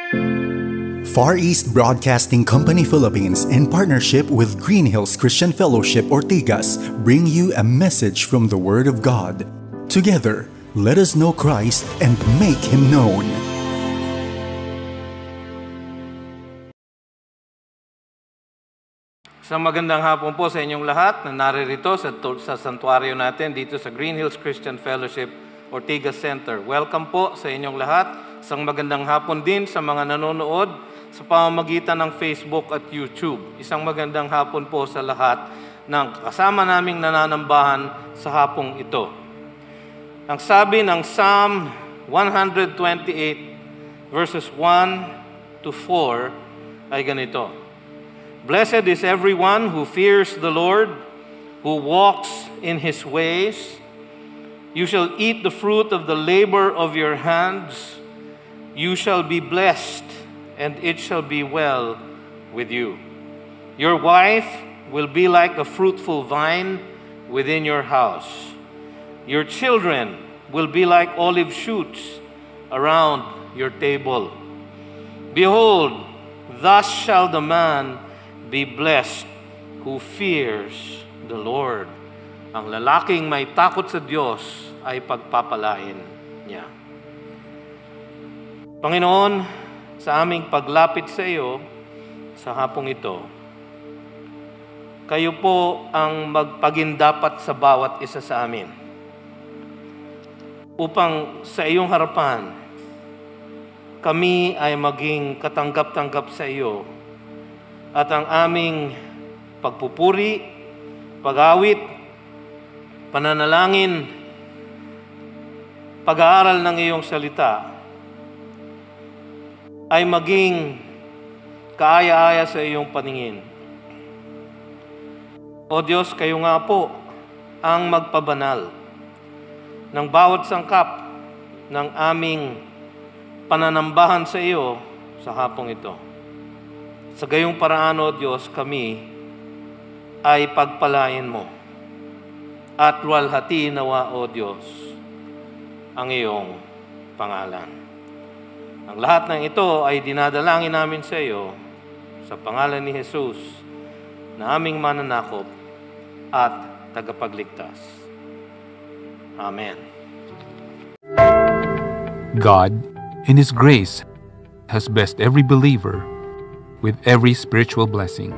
Far East Broadcasting Company Philippines, in partnership with Green Hills Christian Fellowship Ortigas, bring you a message from the Word of God. Together, let us know Christ and make Him known. Isang magandang hapon po sa inyong lahat na naririto sa santuario natin dito sa Green Hills Christian Fellowship Ortigas Center. Welcome po sa inyong lahat. Isang magandang hapon din sa mga nanonood sa pamamagitan ng Facebook at YouTube. Isang magandang hapon po sa lahat ng kasama naming nananambahan sa hapong ito. Ang sabi ng Psalm 128 verses 1 to 4 ay ganito: Blessed is everyone who fears the Lord, who walks in His ways. You shall eat the fruit of the labor of your hands. You shall be blessed, and it shall be well with you. Your wife will be like a fruitful vine within your house. Your children will be like olive shoots around your table. Behold, thus shall the man be blessed who fears the Lord. Ang lalaking may takot sa Diyos ay pagpapalain niya. Panginoon, sa aming paglapit sa iyo sa hapong ito, kayo po ang magpagindapat sa bawat isa sa amin upang sa iyong harapan kami ay maging katanggap-tanggap sa iyo at ang aming pagpupuri, pag-awit, pananalangin, pag-aaral ng iyong salita ay maging kaaya-aya sa iyong paningin. O Diyos, kayo nga po ang magpabanal ng bawat sangkap ng aming pananambahan sa iyo sa hapong ito. Sa gayong paraan, O Diyos, kami ay pagpalain mo at luwalhati nawa, O Diyos, ang iyong pangalan. Ang lahat ng ito ay dinadalangin namin sa iyo sa pangalan ni Jesus na aming mananakop at tagapagligtas. Amen. God, in His grace, has blessed every believer with every spiritual blessing.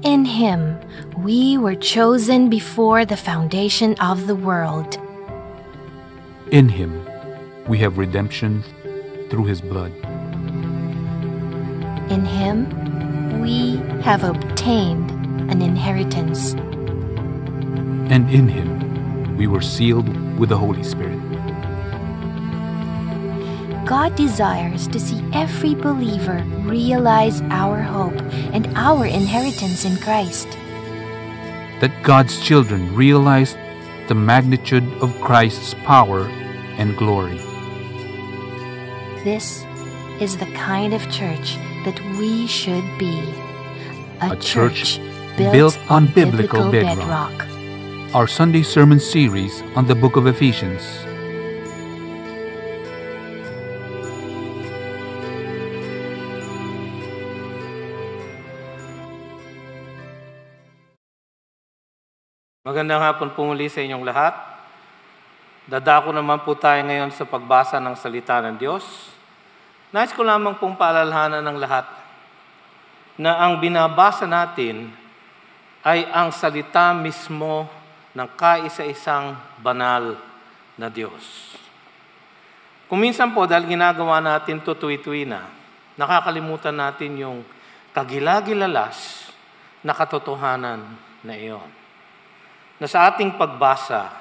In Him, we were chosen before the foundation of the world. In Him, we have redemption through His blood. In Him, we have obtained an inheritance. And in Him, we were sealed with the Holy Spirit. God desires to see every believer realize our hope and our inheritance in Christ. That God's children realize the magnitude of Christ's power and glory. This is the kind of church that we should be. A church built on biblical bedrock. Our Sunday sermon series on the book of Ephesians. Magandang hapon po muli sa inyong lahat. Dadako naman po tayo ngayon sa pagbasa ng salita ng Diyos. Nais ko lamang pong paalalahanan ng lahat na ang binabasa natin ay ang salita mismo ng kaisa-isang banal na Diyos. Kung minsan po, dahil ginagawa natin to tuwi-tuwi na, nakakalimutan natin yung kagilagilalas na katotohanan na iyon. Na sa ating pagbasa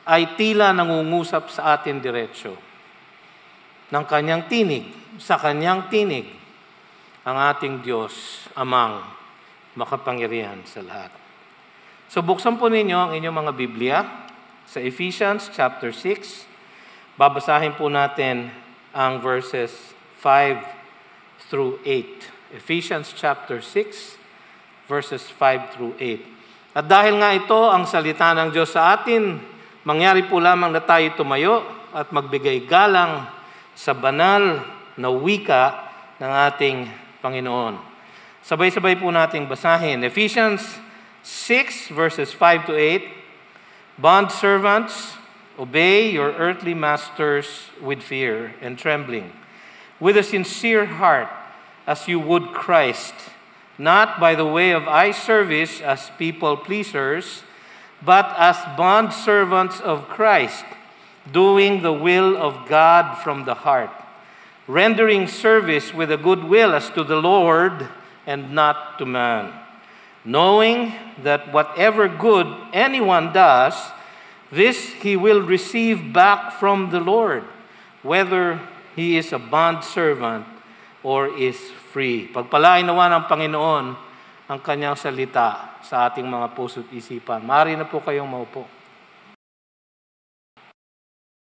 ay tila nangungusap sa atin diretsyo ng kanyang tinig, sa kanyang tinig, ang ating Diyos, amang makapangyarihan sa lahat. So buksan po ninyo ang inyong mga Biblia sa Ephesians chapter 6. Babasahin po natin ang verses 5 through 8. Ephesians chapter 6, verses 5 through 8. At dahil nga ito ang salita ng Diyos sa atin, mangyari po lamang na tayo tumayo at magbigay galang sa banal na wika ng ating Panginoon. Sabay-sabay po nating basahin. Ephesians 6 verses 5 to 8. Bondservants, obey your earthly masters with fear and trembling, with a sincere heart, as you would Christ, not by the way of eye service as people pleasers, but as bondservants of Christ, doing the will of God from the heart, rendering service with a good will as to the Lord and not to man, knowing that whatever good anyone does, this he will receive back from the Lord, whether he is a bondservant or is free. Pagpalain nawa ng Panginoon ang kanyang salita sa ating mga puso't isipan. Maaari na po kayong maupo.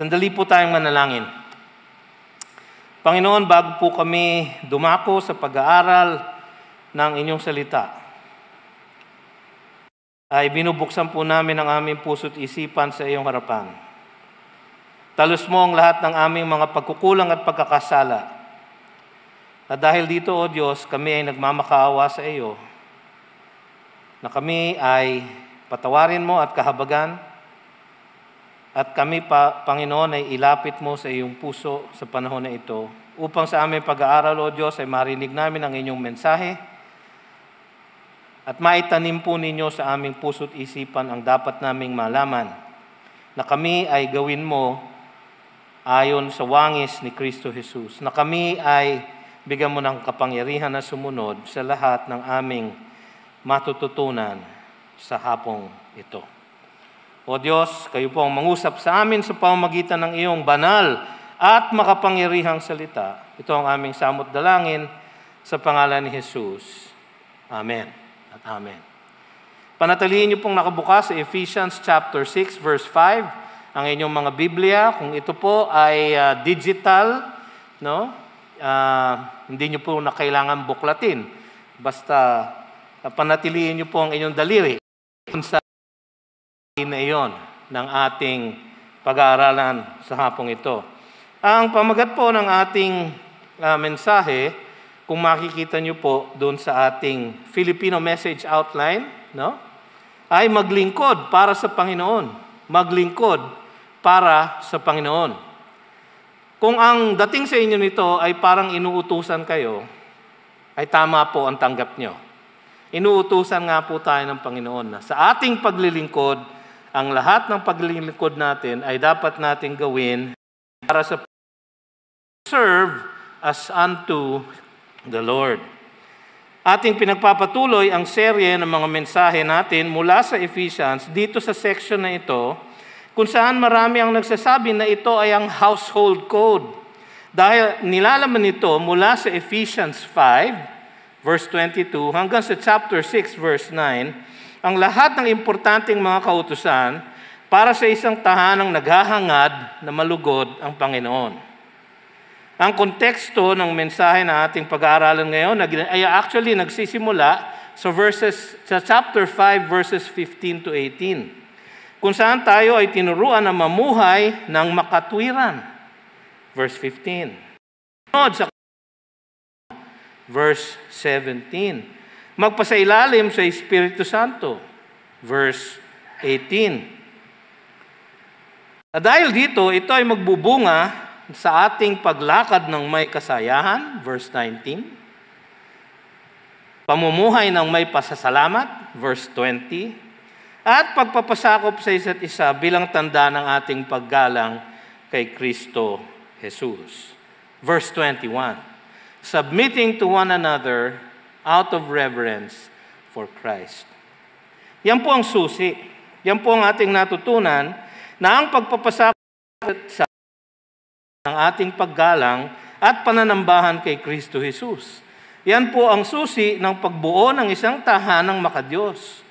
Sandali po tayong manalangin. Panginoon, bago po kami dumako sa pag-aaral ng inyong salita, ay binubuksan po namin ang aming puso't isipan sa iyong harapan. Talos mo ang lahat ng aming mga pagkukulang at pagkakasala. At dahil dito, O Diyos, kami ay nagmamakaawa sa iyo, na kami ay patawarin mo at kahabagan, at kami, Panginoon, ay ilapit mo sa iyong puso sa panahon na ito, upang sa aming pag-aaral, O Diyos, ay marinig namin ang inyong mensahe, at maitanim po ninyo sa aming puso't isipan ang dapat naming malaman, na kami ay gawin mo ayon sa wangis ni Kristo Jesus, na kami ay bigyan mo ng kapangyarihan na sumunod sa lahat ng aming matututunan sa hapong ito. O Diyos, kayo po ang mangusap sa amin sa pamamagitan ng iyong banal at makapangyarihang salita. Ito ang aming samot dalangin sa pangalan ni Jesus. Amen at amen. Panatilihin niyo pong nakabukas sa Ephesians chapter 6 verse 5 ang inyong mga Biblia. Kung ito po ay digital, no? Hindi niyo po na kailangan buklatin. Basta panatilihin niyo po ang inyong daliri sa na iyon ng ating pag-aaralan sa hapong ito. Ang pamagat po ng ating mensahe, kung makikita niyo po doon sa ating Filipino message outline, no? Ay maglingkod para sa Panginoon. Maglingkod para sa Panginoon. Kung ang dating sa inyo nito ay parang inuutusan kayo, ay tama po ang tanggap nyo. Inuutusan nga po tayo ng Panginoon na sa ating paglilingkod, ang lahat ng paglilingkod natin ay dapat nating gawin para sa serve as unto the Lord. Ating pinagpapatuloy ang serye ng mga mensahe natin mula sa Ephesians dito sa section na ito, kung saan marami ang nagsasabi na ito ay ang household code. Dahil nilalaman nito mula sa Ephesians 5, verse 22, hanggang sa chapter 6, verse 9, ang lahat ng importanteng mga kautusan para sa isang tahanang naghahangad na malugod ang Panginoon. Ang konteksto ng mensahe na ating pag-aaralan ngayon ay actually nagsisimula sa chapter 5, verses 15 to 18, kung saan tayo ay tinuruan na mamuhay ng makatwiran. Verse 15. Sa verse 17. Magpasailalim sa Espiritu Santo. Verse 18. Dahil dito, ito ay magbubunga sa ating paglakad ng may kasayahan. Verse 19. Pamumuhay ng may pasasalamat. Verse 20. At pagpapasakop sa isa't isa bilang tanda ng ating paggalang kay Kristo Jesus. Verse 21. Submitting to one another out of reverence for Christ. Yan po ang susi. Yan po ang ating natutunan na ang pagpapasakop sa ng ating paggalang at pananambahan kay Kristo Jesus. Yan po ang susi ng pagbuo ng isang tahanang makadiyos.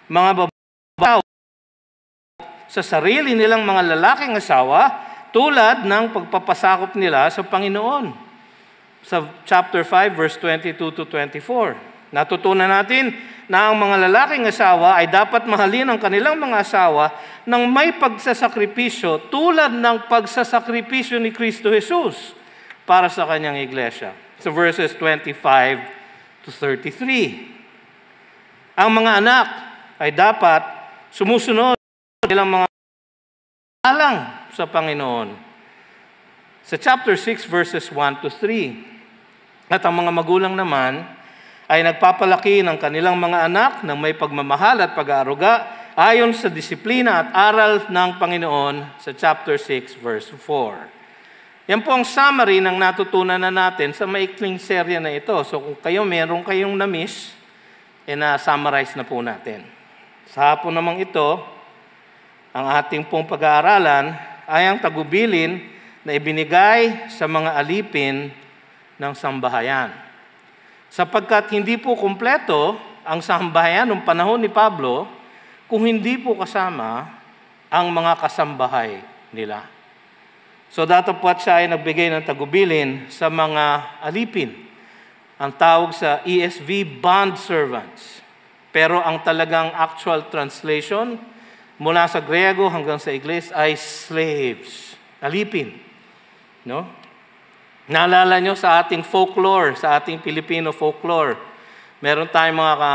Mga babae sa sarili nilang mga lalaking asawa tulad ng pagpapasakop nila sa Panginoon. Sa chapter 5, verse 22 to 24. Natutunan natin na ang mga lalaking asawa ay dapat mahalin ang kanilang mga asawa ng may pagsasakripisyo tulad ng pagsasakripisyo ni Kristo Jesus. para sa kanyang iglesia. So verses 25 to 33. Ang mga anak ay dapat sumusunod nilang mga alang sa Panginoon. Sa chapter 6 verses 1 to 3. At ang mga magulang naman ay nagpapalaki ng kanilang mga anak ng may pagmamahal at pag-aaruga ayon sa disiplina at aral ng Panginoon sa chapter 6 verse 4. Yan po ang summary ng natutunan na natin sa maikling serye na ito. So kung meron kayong na-miss, na-summarize na po natin. Sa hapon namang ito, ang ating pong pag-aaralan ay ang tagubilin na ibinigay sa mga alipin ng sambahayan. Sapagkat hindi po kumpleto ang sambahayan ng panahon ni Pablo kung hindi po kasama ang mga kasambahay nila. So datapwat siya ay nagbigay ng tagubilin sa mga alipin. Ang tawag sa ESV, bond servants. Pero ang talagang actual translation mula sa Griego hanggang sa Ingles ay slaves, alipin. No? Naalala nyo sa ating folklore, sa ating Filipino folklore, meron tayong mga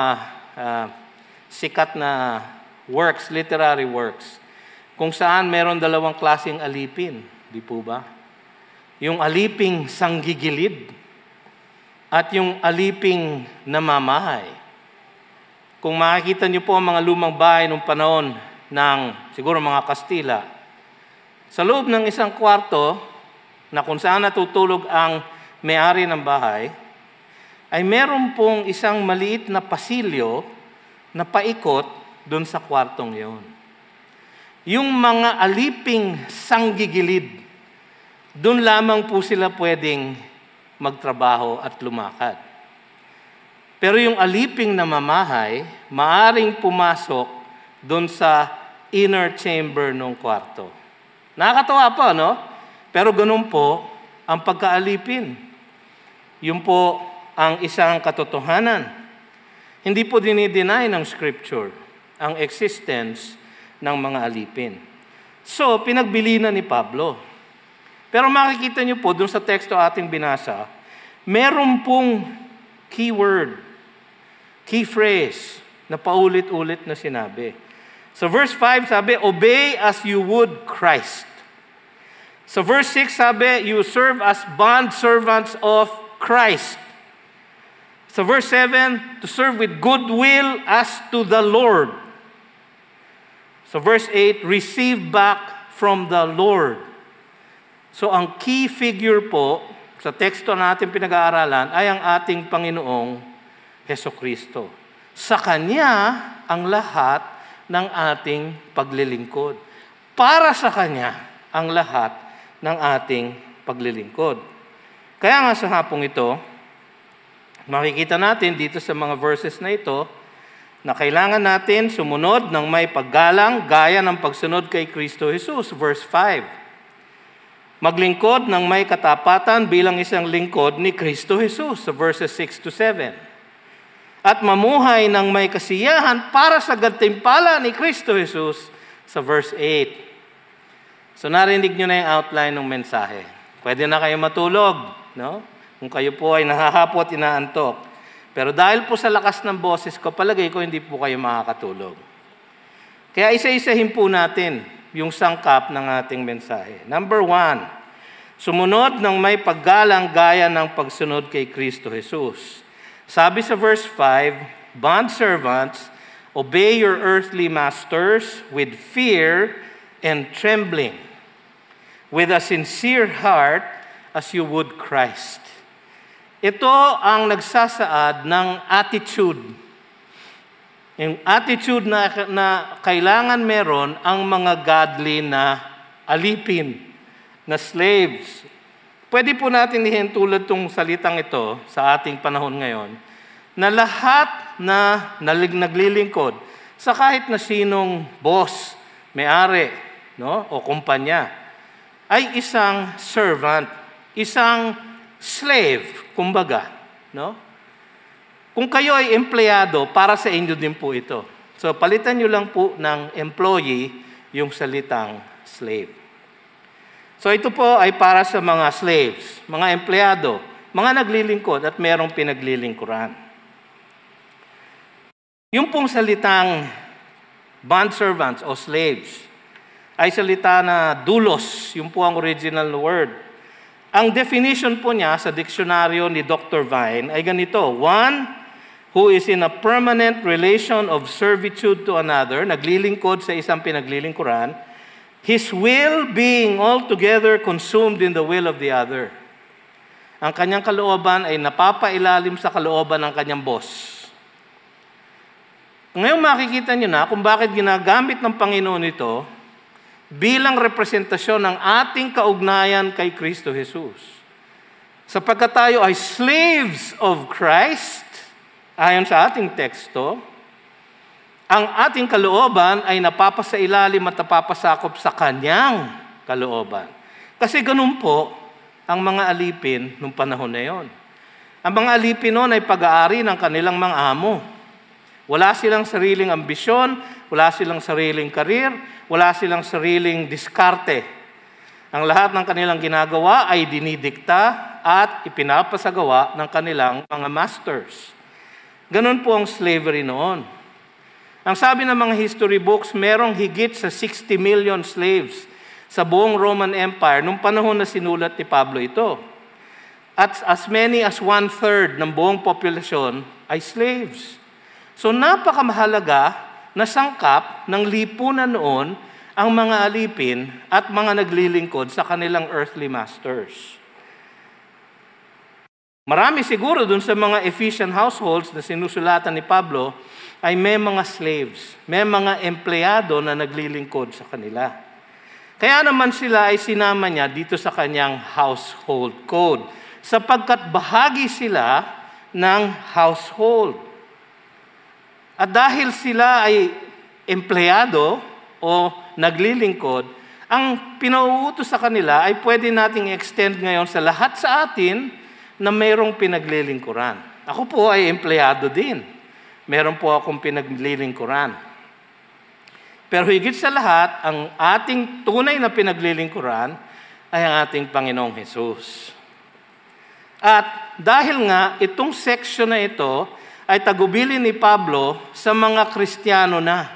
sikat na works, literary works, kung saan meron dalawang klaseng alipin, di po ba? Yung aliping sanggigilid at yung aliping namamahay. Kung makikita nyo po ang mga lumang bahay nung panahon ng siguro mga Kastila, sa loob ng isang kwarto na kung saan natutulog ang may-ari ng bahay, ay meron pong isang maliit na pasilyo na paikot doon sa kwartong yon. Yung mga aliping sanggigilid, doon lamang po sila pwedeng magtrabaho at lumakad. Pero yung aliping namamahay, maaring pumasok doon sa inner chamber ng kwarto. Nakakatawa po, no? Pero ganun po ang pagkaalipin. Yun po ang isang katotohanan. Hindi po dinideny ng Scripture ang existence ng mga alipin. So, pinagbilinan ni Pablo. Pero makikita niyo po doon sa teksto ating binasa, meron pong keyword, key phrase na paulit-ulit na sinabi. So verse 5 sabi, obey as you would Christ. So verse 6 sabi, you serve as bond servants of Christ. So verse 7, to serve with goodwill as to the Lord. So verse 8, receive back from the Lord. So ang key figure po sa teksto natin pinag-aaralan ay ang ating Panginoong Hesukristo. Sa Kanya ang lahat ng ating paglilingkod. Para sa Kanya ang lahat ng ating paglilingkod. Kaya nga sa hapong ito, makikita natin dito sa mga verses na ito, na kailangan natin sumunod ng may paggalang gaya ng pagsunod kay Kristo Jesus. Verse 5. Maglingkod ng may katapatan bilang isang lingkod ni Kristo Jesus. Sa verses 6 to 7. At mamuhay ng may kasiyahan para sa gantimpala ni Kristo Jesus. Sa verse 8. So narinig nyo na yung outline ng mensahe. Pwede na kayo matulog, no? Kung kayo po ay nahahapot, inaantok. Pero dahil po sa lakas ng boses ko, palagay ko hindi po kayo makakatulog. Kaya isa-isahin po natin yung sangkap ng ating mensahe. Number 1, sumunod ng may paggalang gaya ng pagsunod kay Kristo Jesus. Sabi sa verse 5, bondservants, obey your earthly masters with fear and trembling, with a sincere heart as you would Christ. Ito ang nagsasaad ng attitude. Yung attitude na kailangan meron ang mga godly na alipin, na slaves. Pwede po natin ihintulad itong salitang ito sa ating panahon ngayon, na lahat na naglilingkod sa kahit na sinong boss, may-ari, no, o kumpanya, ay isang servant, isang slave, kumbaga, no? Kung kayo ay empleyado, para sa inyo din po ito. So, palitan nyo lang po ng employee yung salitang slave. So ito po ay para sa mga slaves, mga empleyado, mga naglilingkod at merong pinaglilingkuran. Yung pong salitang bondservants o slaves ay salita na doulos, yung po ang original word. Ang definition po niya sa diksyonaryo ni Dr. Vine ay ganito: one who is in a permanent relation of servitude to another, naglilingkod sa isang pinaglilingkuran, his will being altogether consumed in the will of the other. Ang kanyang kalooban ay napapailalim sa kalooban ng kanyang boss. Ngayon makikita niyo na kung bakit ginagamit ng Panginoon ito bilang representasyon ng ating kaugnayan kay Kristo Jesus. Sapagkat tayo ay slaves of Christ, ayon sa ating teksto, ang ating kalooban ay napapasailalim at napapasakop sa kanyang kalooban. Kasi ganun po ang mga alipin nung panahon na yon. Ang mga alipin noon ay pag-aari ng kanilang mga amo. Wala silang sariling ambisyon, wala silang sariling karir, wala silang sariling diskarte. Ang lahat ng kanilang ginagawa ay dinidikta at ipinapasagawa ng kanilang mga masters. Ganun po ang slavery noon. Ang sabi ng mga history books, merong higit sa 60 million slaves sa buong Roman Empire nung panahon na sinulat ni Pablo ito. At as many as 1/3 ng buong populasyon ay slaves. So napakamahalaga na sangkap ng lipunan noon ang mga alipin at mga naglilingkod sa kanilang earthly masters. Marami siguro dun sa mga Ephesian households na sinusulatan ni Pablo ay may mga slaves, may mga empleyado na naglilingkod sa kanila. Kaya naman sila ay sinama niya dito sa kanyang household code sapagkat bahagi sila ng household. At dahil sila ay empleyado o naglilingkod, ang pinauutos sa kanila ay pwede nating extend ngayon sa lahat sa atin na mayroong pinaglilingkuran. Ako po ay empleyado din. Meron po akong pinaglilingkuran. Pero higit sa lahat, ang ating tunay na pinaglilingkuran ay ang ating Panginoong Hesus. At dahil nga itong section na ito ay tagubilin ni Pablo sa mga Kristiyano na,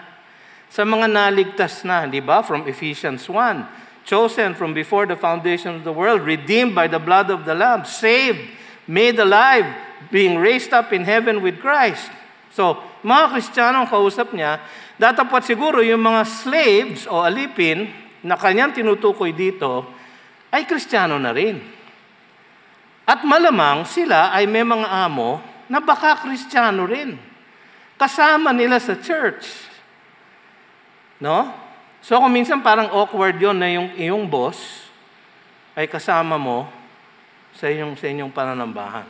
sa mga naligtas na, di ba? From Ephesians 1, chosen from before the foundation of the world, redeemed by the blood of the Lamb, saved, made alive, being raised up in heaven with Christ. So, mga Kristiyano ang kausap niya, datapat siguro yung mga slaves o alipin na kanyang tinutukoy dito ay Kristiyano na rin. At malamang sila ay may mga amo na baka Kristiyano rin. Kasama nila sa church. No? So kung minsan parang awkward yon na yung iyong boss ay kasama mo sa inyong pananambahan.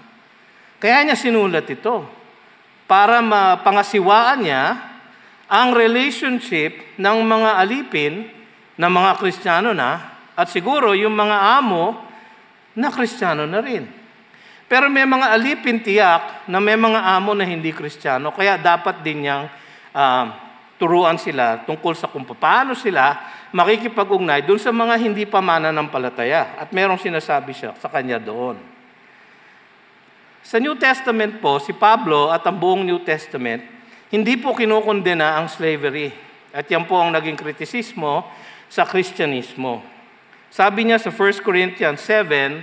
Kaya niya sinulat ito para mapangasiwaan niya ang relationship ng mga alipin na mga Kristiyano na at siguro yung mga amo na Kristiyano na rin. Pero may mga alipin tiyak na may mga amo na hindi Kristiyano, kaya dapat din niyang turuan sila tungkol sa kung paano sila makikipag-ugnay dun sa mga hindi pa mananampalataya. At merong sinasabi siya sa kanya doon. Sa New Testament po, si Pablo at ang buong New Testament, hindi po kinukondena ang slavery. At yan po ang naging kritisismo sa Kristyanismo. Sabi niya sa 1 Corinthians 7,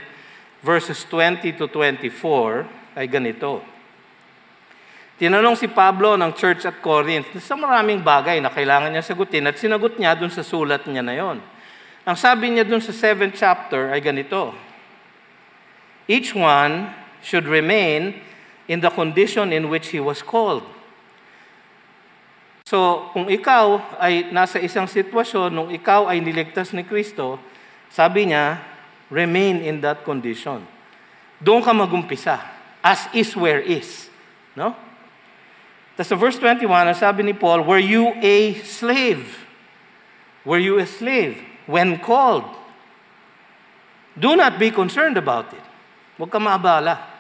verses 20 to 24, ay ganito. Tinanong si Pablo ng church at Corinth sa maraming bagay na kailangan niya sagutin at sinagot niya dun sa sulat niya na yon. Ang sabi niya dun sa 7th chapter ay ganito. Each one should remain in the condition in which he was called. So, kung ikaw ay nasa isang sitwasyon, nung ikaw ay niligtas ni Kristo, sabi niya, remain in that condition. Doon ka magumpisa. As is where is. No? Tapos sa verse 21, ang sabi ni Paul, were you a slave? Were you a slave when called? Do not be concerned about it. Huwag ka maabala.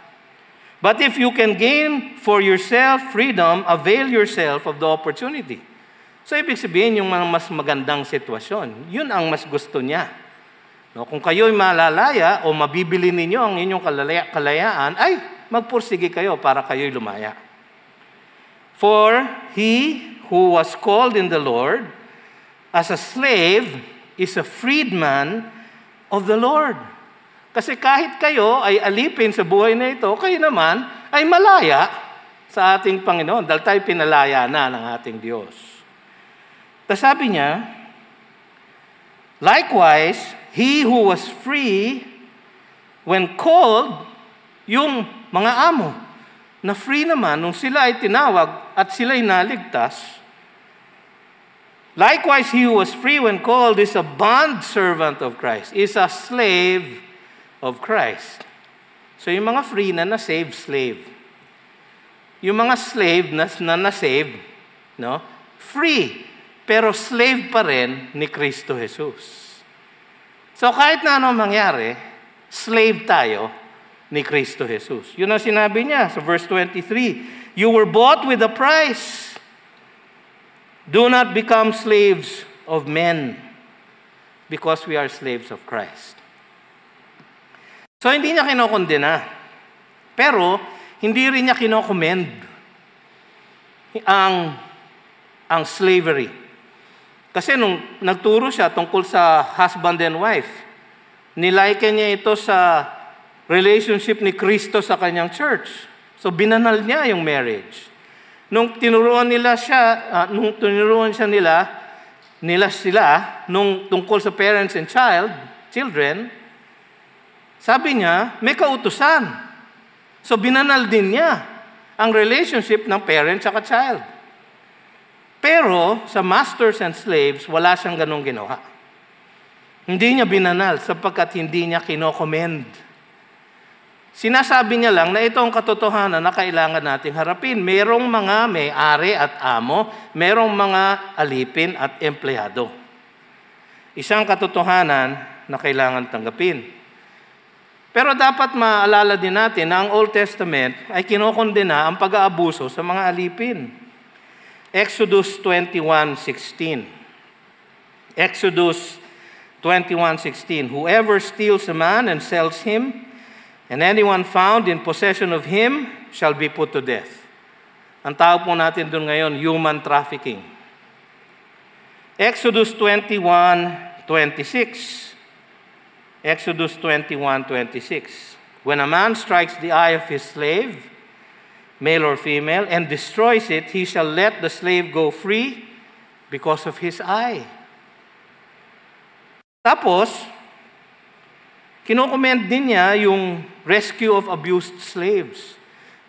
But if you can gain for yourself freedom, avail yourself of the opportunity. So ibig sabihin yung mas magandang sitwasyon, yun ang mas gusto niya. No, kung kayo'y malalaya o mabibili ninyo ang inyong kalayaan, ay magpursige kayo para kayo'y lumaya. For he who was called in the Lord as a slave is a freedman of the Lord. Kasi kahit kayo ay alipin sa buhay na ito, kayo naman ay malaya sa ating Panginoon dahil tayo pinalaya na ng ating Diyos. Tapos sabi niya, likewise, he who was free when called, yung mga amo, na free naman nung sila ay tinawag at sila ay naligtas. Likewise, he who was free when called is a bond servant of Christ, is a slave of Christ. So yung mga free na na-save, slave. Yung mga slave na na-save, no? Free, pero slave pa rin ni Kristo Jesus. So kahit na anong mangyari, slave tayo ni Kristo Jesus. Yun ang sinabi niya sa verse 23. You were bought with a price. Do not become slaves of men because we are slaves of Christ. So hindi niya kinokondena. Pero hindi rin niya kinokommend ang slavery. Kasi nung nagturo siya tungkol sa husband and wife, niliken niya ito sa relationship ni Kristo sa kanyang church. So binanal niya yung marriage. Nung tinuruan sila nung tungkol sa parents and children, sabi niya, may kautusan. So binanal din niya ang relationship ng parent at child. Pero sa masters and slaves, wala siyang ganong ginawa. Hindi niya binanal sapagkat hindi niya kinokommend. Sinasabi niya lang na ito ang katotohanan na kailangan nating harapin. Merong mga may-ari at amo, merong mga alipin at empleyado. Isang katotohanan na kailangan tanggapin. Pero dapat maalala din natin na ang Old Testament ay kinokondena ang pag-aabuso sa mga alipin. Exodus 21:16. Exodus 21:16. Whoever steals a man and sells him, and anyone found in possession of him shall be put to death. Ang tawag po natin doon ngayon, human trafficking. Exodus 21:26. Exodus 21:26. When a man strikes the eye of his slave, male or female, and destroys it, he shall let the slave go free because of his eye. Tapos, kinokomment din niya yung rescue of abused slaves.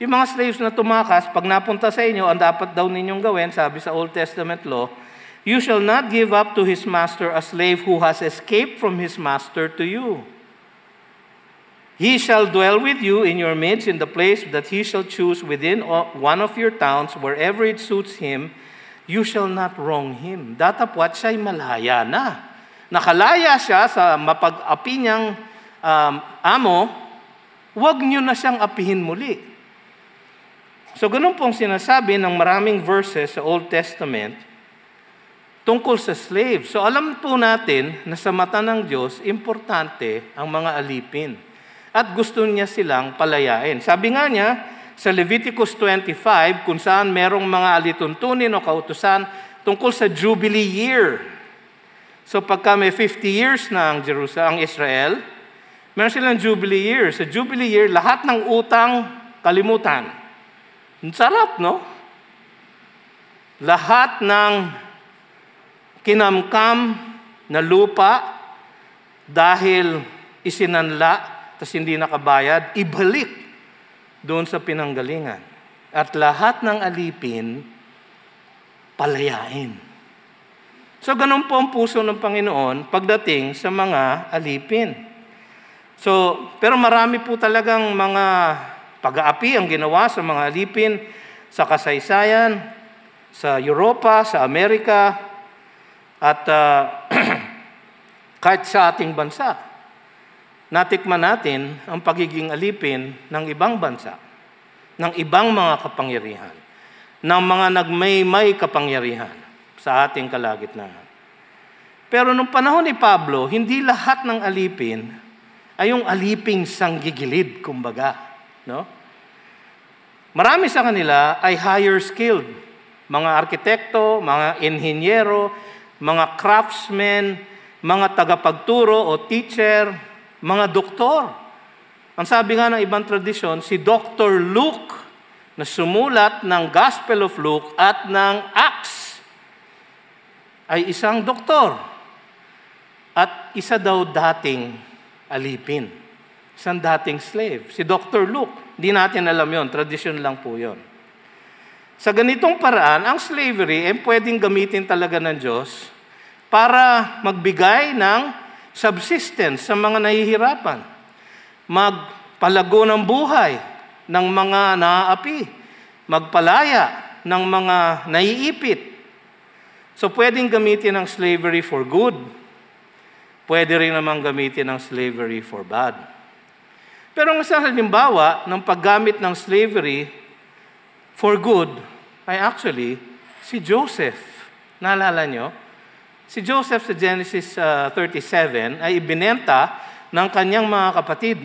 Yung mga slaves na tumakas, pag napunta sa inyo, ang dapat daw ninyong gawin, sabi sa Old Testament law, you shall not give up to his master a slave who has escaped from his master to you. He shall dwell with you in your midst in the place that he shall choose within one of your towns, wherever it suits him, you shall not wrong him. Datapwat siya'y malaya na. Nakalaya siya sa mapag-api niyang amo, huwag niyo na siyang apihin muli. So ganun pong sinasabi ng maraming verses sa Old Testament tungkol sa slaves. So alam po natin na sa mata ng Diyos, importante ang mga alipin. At gusto niya silang palayain. Sabi nga niya, sa Leviticus 25, kung saan merong mga alituntunin o kautusan tungkol sa Jubilee year. So pagka may 50 years na ang Israel, meron silang Jubilee year. Sa Jubilee year, lahat ng utang kalimutan. Ang sarap, no? Lahat ng kinamkam na lupa dahil isinanla tapos hindi nakabayad, ibalik doon sa pinanggalingan. At lahat ng alipin, palayain. So ganun po ang puso ng Panginoon pagdating sa mga alipin. So, pero marami po talagang mga pag-aapi ang ginawa sa mga alipin sa kasaysayan, sa Europa, sa Amerika, at kahit sa ating bansa. Natikman natin ang pagiging alipin ng ibang bansa, ng ibang mga kapangyarihan, ng mga nagmay-may kapangyarihan sa ating kalagitnaan. Pero nung panahon ni Pablo, hindi lahat ng alipin ay yung aliping sanggigilid, kumbaga. No? Marami sa kanila ay higher skilled. Mga arkitekto, mga inhinyero, mga craftsmen, mga tagapagturo o teacher, mga doktor. Ang sabi nga ng ibang tradisyon, si Dr. Luke na sumulat ng Gospel of Luke at ng Acts ay isang doktor. At isa daw dating alipin. Isang dating slave. Si Dr. Luke. Hindi natin alam yon, tradisyon lang po yon. Sa ganitong paraan, ang slavery ay pwedeng gamitin talaga ng Diyos para magbigay ng subsistence sa mga nahihirapan. Magpalago ng buhay ng mga naaapi. Magpalaya ng mga naiipit. So pwedeng gamitin ang slavery for good. Pwede rin naman gamitin ang slavery for bad. Pero ang isang halimbawa ng paggamit ng slavery for good ay actually si Joseph. Naalala nyo? Si Joseph sa Genesis 37 ay ibinenta ng kanyang mga kapatid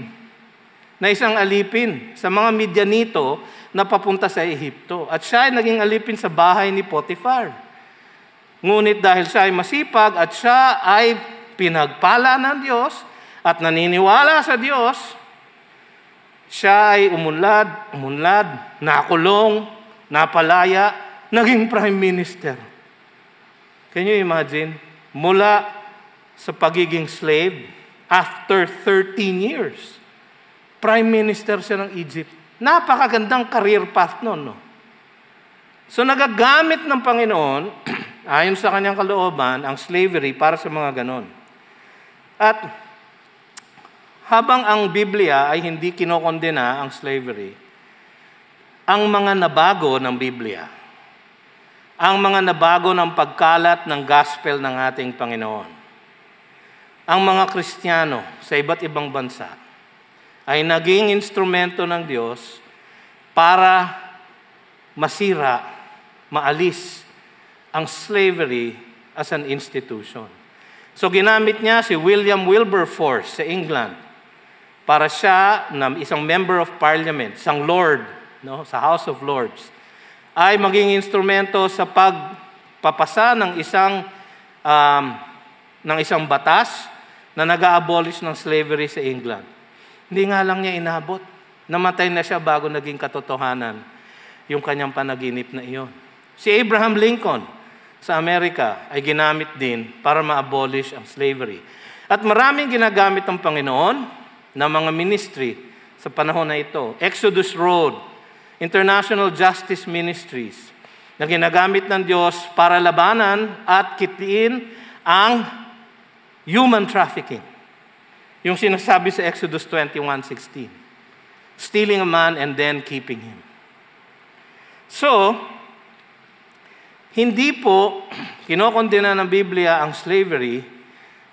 na isang alipin sa mga Midianito na papunta sa Ehipto. At siya ay naging alipin sa bahay ni Potiphar. Ngunit dahil siya ay masipag at siya ay pinagpala ng Diyos at naniniwala sa Diyos, siya ay umunlad, nakulong, napalaya, naging prime minister. Can you imagine? Mula sa pagiging slave, after 13 years, prime minister siya ng Egypt. Napakagandang career path noon, no? So nagagamit ng Panginoon, ayon sa kanyang kalooban, ang slavery para sa mga ganon. At habang ang Biblia ay hindi kinokondena ang slavery, ang mga nabago ng Biblia, ang mga nabago ng pagkalat ng gospel ng ating Panginoon, ang mga Kristiyano sa iba't ibang bansa ay naging instrumento ng Diyos para masira, maalis ang slavery as an institution. So ginamit niya si William Wilberforce sa England para siya na isang member of parliament, isang lord, no, sa House of Lords, ay maging instrumento sa pagpapasa ng isang batas na nag-a-abolish ng slavery sa England. Hindi nga lang niya inabot. Namatay na siya bago naging katotohanan yung kanyang panaginip na iyon. Si Abraham Lincoln sa Amerika ay ginamit din para ma-abolish ang slavery. At maraming ginagamit ng Panginoon na mga ministry sa panahon na ito. Exodus Road, International Justice Ministries, na ginagamit ng Diyos para labanan at kitiin ang human trafficking. Yung sinasabi sa Exodus 21:16. Stealing a man and then keeping him. So, hindi po kinokondena ng Biblia ang slavery,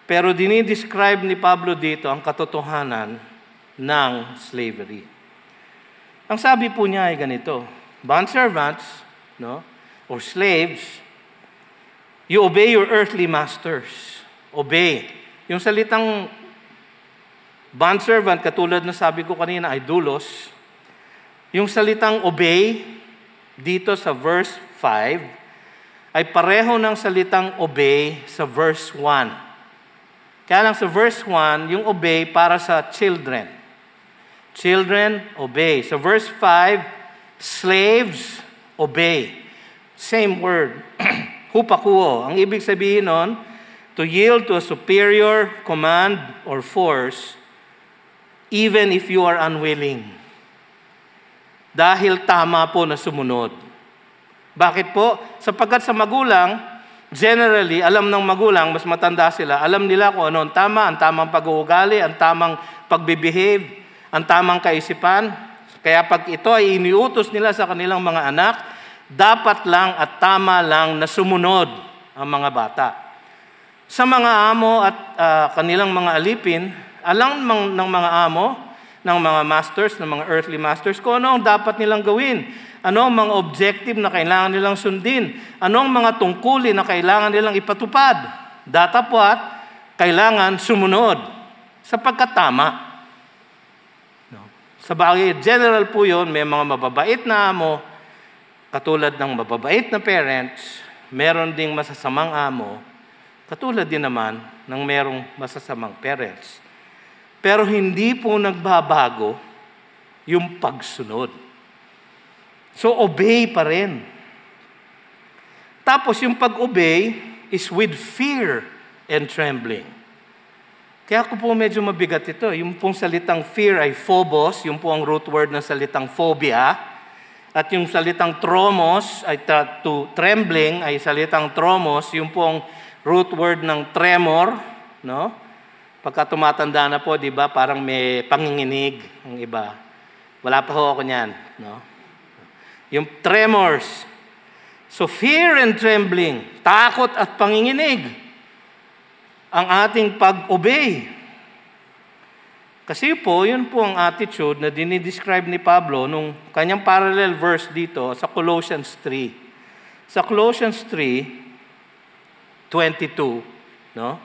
pero dinidescribe ni Pablo dito ang katotohanan ng slavery. Ang sabi po niya ay ganito, bondservants, no, or slaves, you obey your earthly masters. Obey. Yung salitang bondservant, katulad na sabi ko kanina, ay doulos. Yung salitang obey, dito sa verse 5, ay pareho ng salitang obey sa verse 1. Kaya lang sa verse 1, yung obey para sa children. Children, obey. Sa verse 5, slaves, obey. Same word. Hupakuo. Ang ibig sabihin nun, to yield to a superior command or force, even if you are unwilling. Dahil tama po na sumunod. Bakit po? Sapagkat sa magulang, generally, alam ng magulang, mas matanda sila, alam nila kung ano ang tama, ang tamang pag-uugali, ang tamang pag-behave, ang tamang kaisipan. Kaya pag ito ay iniutos nila sa kanilang mga anak, dapat lang at tama lang na sumunod ang mga bata. Sa mga amo at kanilang mga alipin, alam ng mga amo, ng mga masters, ng mga earthly masters, kung ano ang dapat nilang gawin. Ano ang mga objective na kailangan nilang sundin? Ano ang mga tungkulin na kailangan nilang ipatupad? Datapwat, kailangan sumunod sapagkat tama. No? Sa bagay, general po yun, may mga mababait na amo, katulad ng mababait na parents, meron ding masasamang amo, katulad din naman ng merong masasamang parents. Pero hindi po nagbabago yung pagsunod. So, obey pa rin. Tapos, yung pag-obey is with fear and trembling. Kaya ako po medyo mabigat ito. Yung pong salitang fear ay phobos, yung po ang root word ng salitang phobia. At yung salitang tromos, ay trembling, ay salitang tromos, yung po ang root word ng tremor, no? Pagka tumatanda na po, di ba, parang may panginginig ang iba. Wala pa ho ako niyan, no? Yung tremors. So fear and trembling, takot at panginginig, ang ating pag-obey. Kasi po, yun po ang attitude na dinidescribe ni Pablo nung kanyang parallel verse dito sa Colossians 3. Sa Colossians 3:22, no?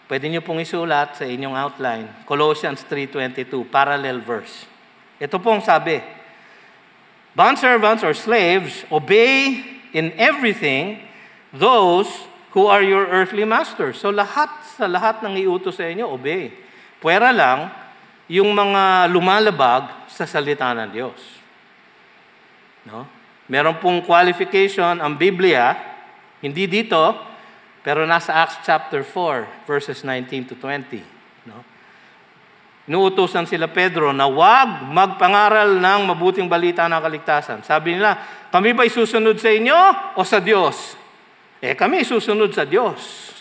Pwede niyo pong isulat sa inyong outline. Colossians 3:22, parallel verse. Ito pong sabi, bondservants or slaves, obey in everything those who are your earthly masters. So sa lahat ng iutos sa inyo, obey. Pwera lang yung mga lumalabag sa salita ng Diyos. No? Meron pong qualification ang Biblia, hindi dito, pero nasa Acts chapter 4, verses 19 to 20. No? Inuutosan sila Pedro na wag magpangaral ng mabuting balita ng kaligtasan. Sabi nila, kami ba isusunod sa inyo o sa Diyos? Kami isusunod sa Diyos.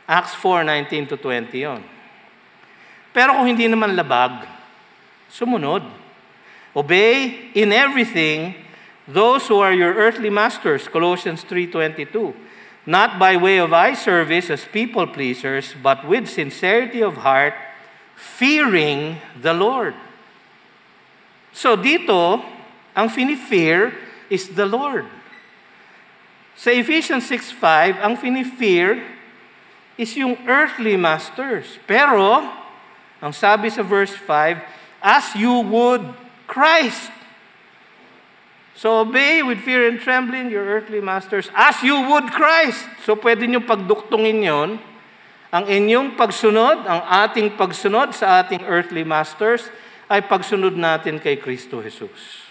Acts 4:19 to 20 yon. Pero kung hindi naman labag, sumunod. Obey in everything those who are your earthly masters, Colossians 3:22. Not by way of eye service as people pleasers, but with sincerity of heart, fearing the Lord. So dito, ang fini-fear is the Lord. Sa Ephesians 6:5, ang fini-fear is yung earthly masters. Pero, ang sabi sa verse 5, as you would Christ. So obey with fear and trembling your earthly masters as you would Christ. So pwede nyo pagduktungin yon. Ang inyong pagsunod, ang ating pagsunod sa ating earthly masters ay pagsunod natin kay Kristo Jesus.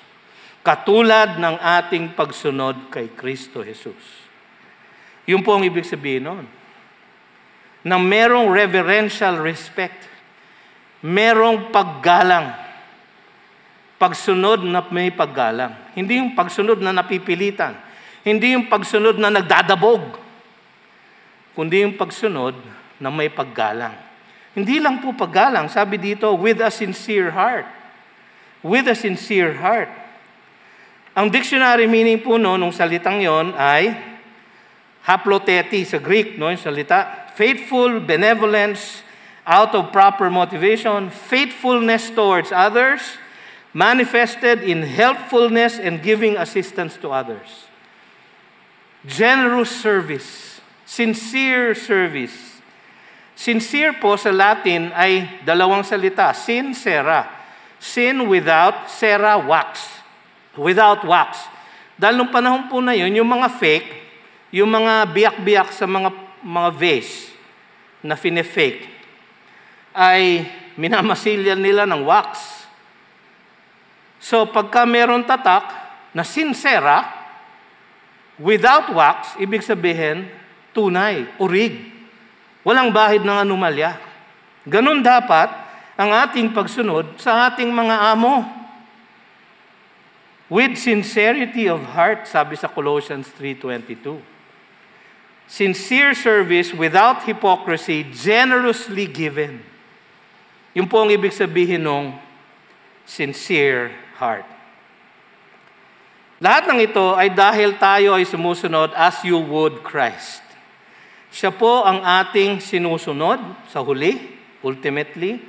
Katulad ng ating pagsunod kay Kristo Jesus. Yun po ang ibig sabihin nun. Na merong reverential respect. Merong paggalang. Pagsunod na may paggalang. Hindi yung pagsunod na napipilitan. Hindi yung pagsunod na nagdadabog. Kundi yung pagsunod na may paggalang. Hindi lang po paggalang. Sabi dito, with a sincere heart. With a sincere heart. Ang dictionary meaning po nung salitang yon ay haploteti sa Greek, no, yung salita. Faithful, benevolence, out of proper motivation, faithfulness towards others, manifested in helpfulness and giving assistance to others. Generous service, sincere service. Sincere po sa Latin ay dalawang salita, sincera. Sin without, cera, wax. Without wax. Dahil nung panahon po na yun, yung mga fake, yung mga biyak-biyak sa mga vase na fine-fake, ay minamasilyan nila ng wax. So pagka meron tatak na sincera, without wax, ibig sabihin, tunay, urig. Walang bahid ng anomalya. Ganun dapat ang ating pagsunod sa ating mga amo. With sincerity of heart, sabi sa Colossians 3:22. Sincere service without hypocrisy, generously given. Yun po ang ibig sabihin ng sincere heart. Lahat ng ito ay dahil tayo ay sumusunod as you would Christ. Siya po ang ating sinusunod sa huli, ultimately.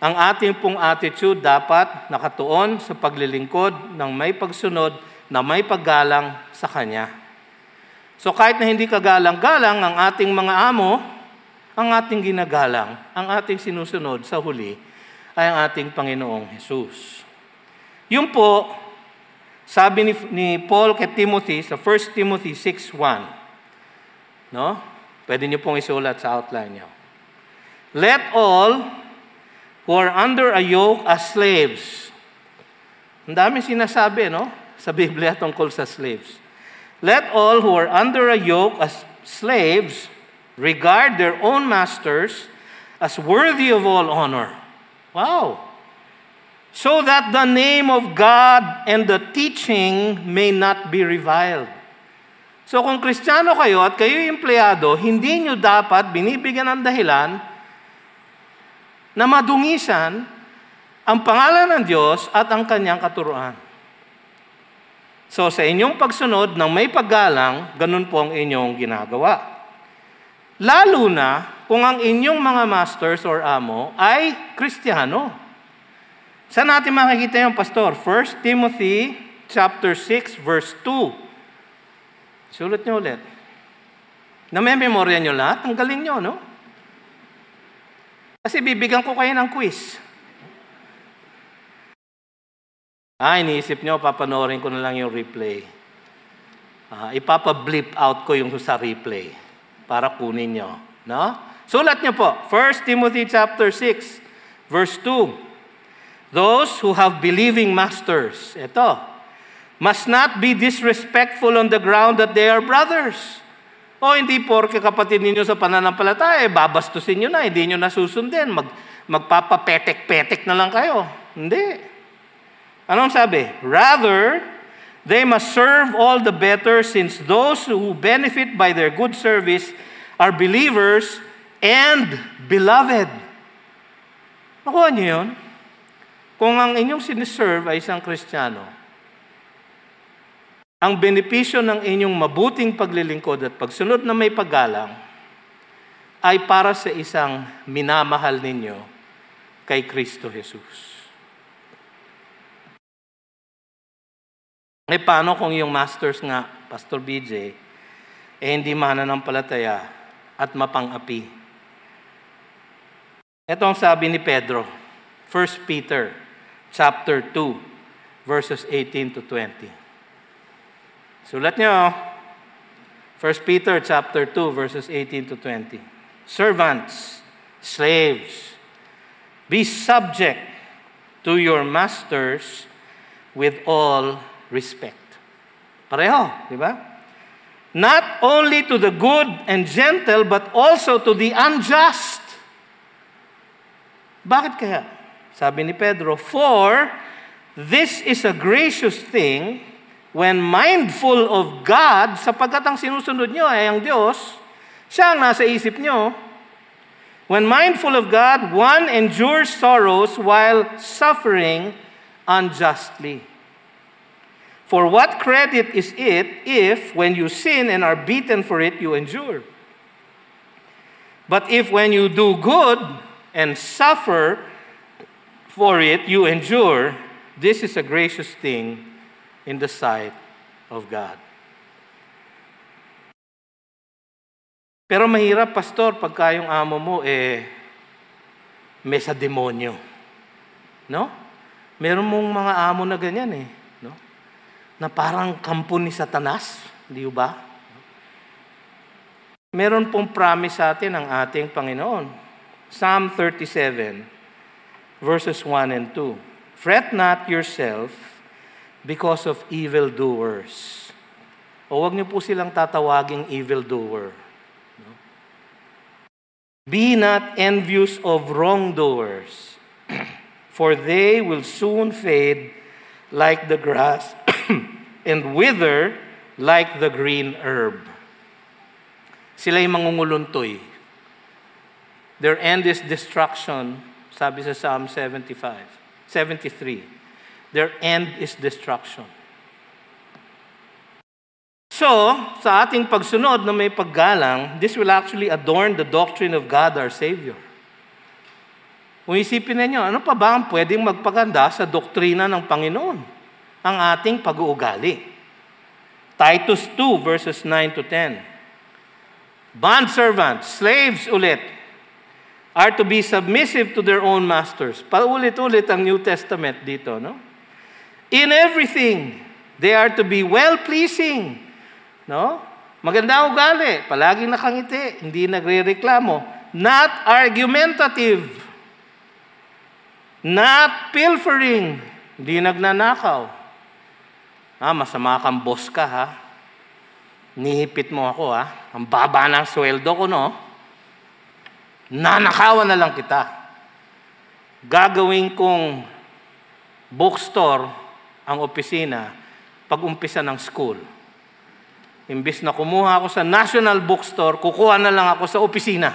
Ang ating pong attitude dapat nakatuon sa paglilingkod ng may pagsunod na may paggalang sa Kanya. So kahit na hindi kagalang-galang ang ating mga amo, ang ating ginagalang, ang ating sinusunod sa huli ay ang ating Panginoong Hesus. Yun po, sabi ni Paul kay Timothy sa 1 Timothy 6:1. No? Pwede niyo pong isulat sa outline niyo. Let all who are under a yoke as slaves. Ang dami sinasabi, no? Sa Biblia tungkol sa slaves. Let all who are under a yoke as slaves regard their own masters as worthy of all honor. Wow! So that the name of God and the teaching may not be reviled. So kung Kristiyano kayo at kayo empleyado, hindi nyo dapat binibigyan ng dahilan na madungisan ang pangalan ng Diyos at ang kanyang katuruan. So sa inyong pagsunod ng may paggalang, ganun po ang inyong ginagawa. Lalo na kung ang inyong mga masters or amo ay Kristiyano. Saan natin makikita yung pastor? 1 Timothy chapter 6 verse 2. Sulat nyo ulit. Namememorya nyo lahat? Ang galing nyo, no? Kasi bibigyan ko kayo ng quiz. Iniisip nyo, papanoorin ko na lang yung replay. Ipapa-blip out ko yung sa replay para kunin nyo. No? Sulat nyo po, 1 Timothy chapter 6, verse 2. Those who have believing masters, ito, must not be disrespectful on the ground that they are brothers. O hindi porke kapatid ninyo sa pananampalataya, babastusin nyo na, hindi nyo nasusundin, magpapapetek-petek na lang kayo. Hindi. Anong sabi? Rather, they must serve all the better since those who benefit by their good service are believers and beloved. Nakuha niyo yun? Kung ang inyong siniserve ay isang Kristiyano, ang benepisyo ng inyong mabuting paglilingkod at pagsunod na may paggalang ay para sa isang minamahal ninyo kay Kristo Jesus. Paano kung yung masters nga, Pastor BJ, hindi mananampalataya at mapang-api? Ito ang sabi ni Pedro, 1 Peter chapter 2, verses 18 to 20. Sulat nyo, 1 Peter chapter 2, verses 18 to 20. Servants, slaves, be subject to your masters with all respect. Pareho, di ba? Not only to the good and gentle, but also to the unjust. Bakit kaya? Sabi ni Pedro, for this is a gracious thing when mindful of God, sapagkat ang sinusunod nyo ay ang Diyos, siya ang nasa isip nyo. When mindful of God, one endures sorrows while suffering unjustly. For what credit is it if, when you sin and are beaten for it, you endure? But if when you do good and suffer for it, you endure, this is a gracious thing in the sight of God. Pero mahirap, pastor, pagka yung amo mo, may sa demonyo. No? Meron mong mga amo na ganyan no? Na parang kampo ni Satanas, di ba? Meron pong promise sa atin ang ating Panginoon. Psalm 37, verses 1 and 2. Fret not yourself because of evildoers. O wag niyo po silang tatawaging evildoer. Be not envious of wrongdoers, for they will soon fade like the grass and wither like the green herb. Sila'y mangunguluntoy. Their end is destruction, sabi sa Psalm 73. Their end is destruction. So, sa ating pagsunod na may paggalang, this will actually adorn the doctrine of God our Savior. Kung isipin ninyo, ano pa ba ang pwedeng magpaganda sa doktrina ng Panginoon? Ang ating pag-uugali. Titus 2 verses 9 to 10. Bondservants, slaves ulit, are to be submissive to their own masters. Paulit-ulit ang New Testament dito, no? In everything, they are to be well-pleasing, no? Maganda ugali, palaging nakangiti, hindi nagrereklamo, not argumentative, not pilfering, hindi nagnanakaw. Masama kang boss ka, ha? Nihipit mo ako, ha? Ang baba ng sweldo ko, no? Nanakawan na lang kita. Gagawin kong bookstore ang opisina pag-umpisa ng school. Imbis na kumuha ako sa National Bookstore, kukuha na lang ako sa opisina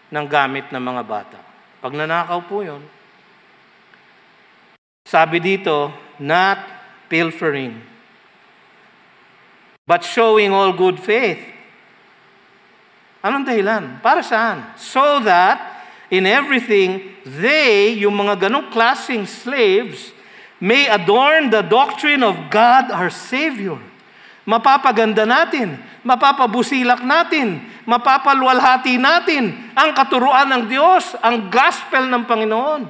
ng gamit ng mga bata. Pag nanakaw po yun. Sabi dito, not pilfering, but showing all good faith. Anong dahilan? Para saan? So that, in everything, they, yung mga ganong klaseng slaves, may adorn the doctrine of God our Savior. Mapapaganda natin, mapapabusilak natin, mapapaluwalhati natin ang katuruan ng Diyos, ang gospel ng Panginoon.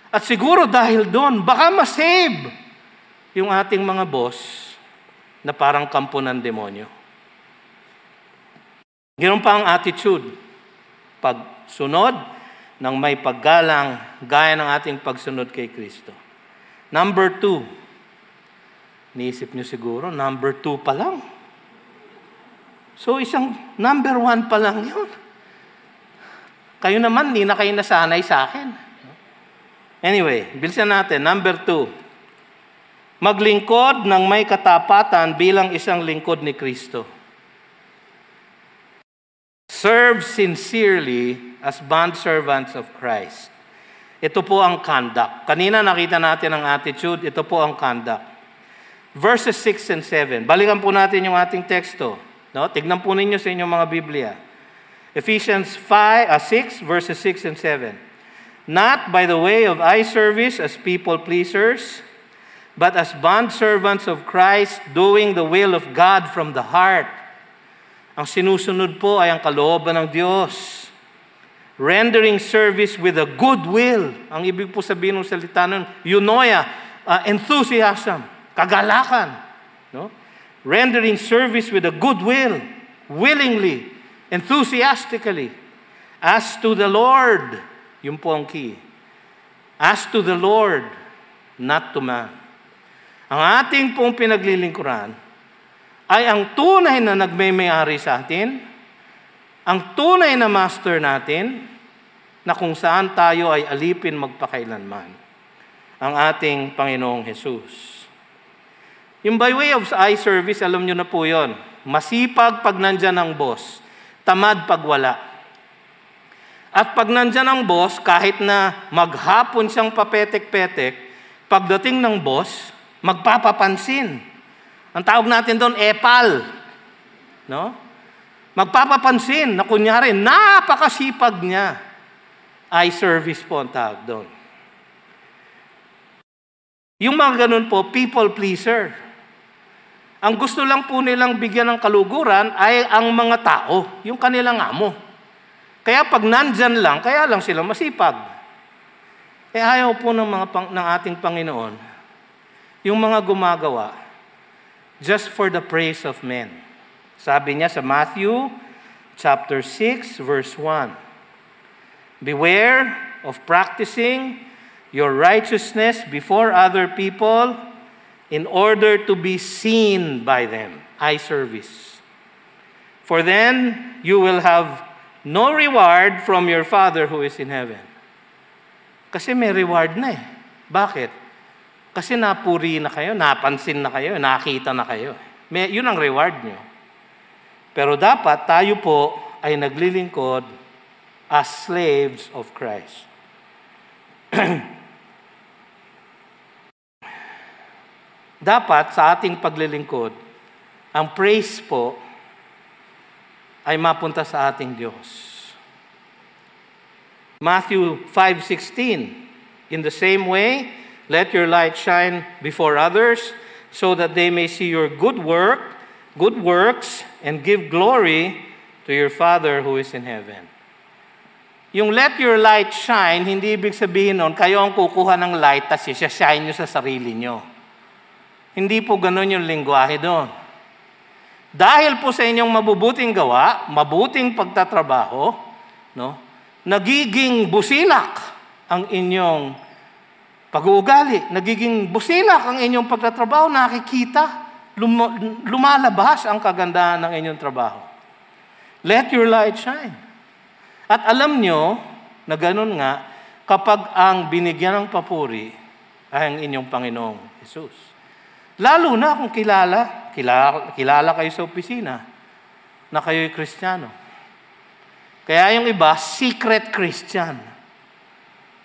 At siguro dahil doon, baka masave yung ating mga boss na parang kampo ng demonyo. Ganoon pa ang attitude. Pagsunod ng may paggalang gaya ng ating pagsunod kay Kristo. Number 2. Niisip niyo siguro, number 2 pa lang. So isang number 1 pa lang yun. Kayo naman, hindi na kayo nasanay sa akin. Anyway, bilisan natin. Number 2. Maglingkod ng may katapatan bilang isang lingkod ni Kristo. Serve sincerely as bondservants of Christ. Ito po ang conduct. Kanina nakita natin ang attitude, ito po ang conduct. Verses 6 and 7. Balikan po natin yung ating teksto. No? Tignan po ninyo sa inyong mga Biblia. Ephesians 6, verses 6 and 7. Not by the way of eye service as people pleasers, but as bondservants of Christ, doing the will of God from the heart. Ang sinusunod po ay ang kalooban ng Diyos. Rendering service with a good will. Ang ibig po sabihin ng salita nun, eunoia, enthusiasm, kagalakan. No? Rendering service with a good will, willingly, enthusiastically. As to the Lord, yun po ang key. As to the Lord, not to man. Ang ating pong pinaglilingkuran ay ang tunay na nagmay-ari sa atin, ang tunay na master natin, na kung saan tayo ay alipin magpakailanman, ang ating Panginoong Jesus. Yung by way of eye service, alam nyo na po yun. Masipag pag nandyan ang boss, tamad pag wala. At pag nandyan ang boss, kahit na maghapon siyang papetek-petek, pagdating ng boss, magpapapansin. Ang tawag natin doon, epal. No? Magpapapansin na kunyari, napakasipag niya. Eye service po ang tawag doon. Yung mga ganun po, people pleaser. Ang gusto lang po nilang bigyan ng kaluguran ay ang mga tao, yung kanilang amo. Kaya pag nandyan lang, kaya lang sila masipag. Kaya ayaw po ng ating Panginoon, yung mga gumagawa, just for the praise of men. Sabi niya sa Matthew chapter 6, verse 1. Beware of practicing your righteousness before other people in order to be seen by them. Eye service. For then you will have no reward from your Father who is in heaven. Kasi may reward na eh. Bakit? Kasi napuri na kayo, napansin na kayo, nakita na kayo. Yun ang reward nyo. Pero dapat tayo po ay naglilingkod as slaves of Christ. Dapat sa ating paglilingkod, ang praise po ay mapunta sa ating Diyos. Matthew 5:16, in the same way, let your light shine before others, so that they may see your good work good works, and give glory to your Father who is in heaven. Yung let your light shine, hindi ibig sabihin nun, kayo ang kukuha ng light at shine nyo sa sarili nyo. Hindi po ganun yung lingwahe doon. Dahil po sa inyong mabubuting gawa, mabuting pagtatrabaho, no, nagiging busilak ang inyong pag-uugali. Nagiging busilak ang inyong pagtatrabaho. Nakikita, lumalabas ang kagandahan ng inyong trabaho. Let your light shine. At alam nyo na ganun nga, kapag ang binigyan ng papuri ay ang inyong Panginoong Jesus. Lalo na kung kilala kayo sa opisina na kayo'y Kristiyano. Kaya yung iba, secret Christian.